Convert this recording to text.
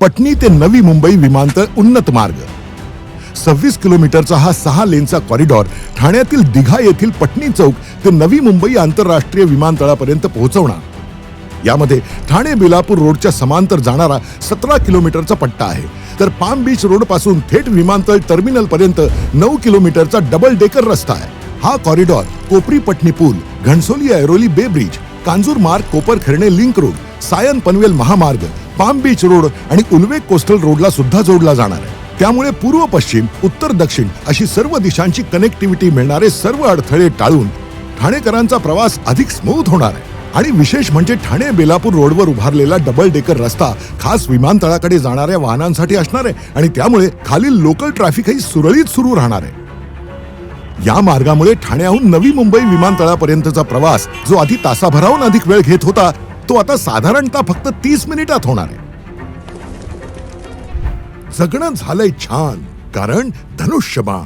पटनी ते नवी मुंबई विमानतळ उन्नत मार्ग 26 किलोमीटरचा हा 6 लेनचा कॉरिडॉर ठाण्यातील दिघा येथील पटनी चौक ते नवी मुंबई आंतरराष्ट्रीय विमानतळापर्यंत पोहोचवणार। यामध्ये ठाणे बेलापूर रोडच्या समांतर जाणारा 17 किलोमीटरचा पट्टा आहे, तर पाम बीच रोड पासून थेट विमानतळ टर्मिनल पर्यंत 9 किलोमीटरचा डबल डेकर रस्ता आहे। हा कॉरिडॉर कोपरी पटनी पूल, घणसोली ऐरोली बे ब्रिज, कांजूर मार्ग, कोपर खर्णे लिंक रोड, सायन पनवेल महामार्ग, पाम बीच रोड आणि उल्वे कोस्टल रोडला सुद्धा जोडला जाणार आहे। त्यामुळे पूर्व पश्चिम, उत्तर दक्षिण अशी सर्व दिशांची कनेक्टिव्हिटी मिळणारे सर्व अडथळे टाळून ठाणेकरांचा प्रवास अधिक स्मूथ होणार आहे। आणि विशेष म्हणजे ठाणे बेलापूर रोडवर उभारलेला डबल डेकर रस्ता खास विमानतळाकडे जाणाऱ्या वाहनांसाठी असणार आहे आणि त्यामुळे खालील लोकल ट्रॅफिकही सुरळीत सुरू राहणार आहे। या मार्गामुळे ठाण्याहून नवी मुंबई विमानतळापर्यंतचा प्रवास जो आधी तासाभराहून अधिक वेळ घेत होता तो आता साधारणतः फक्त 30 मिनिटात होणार आहे। जगणं झालंय छान, कारण धनुष्यबाण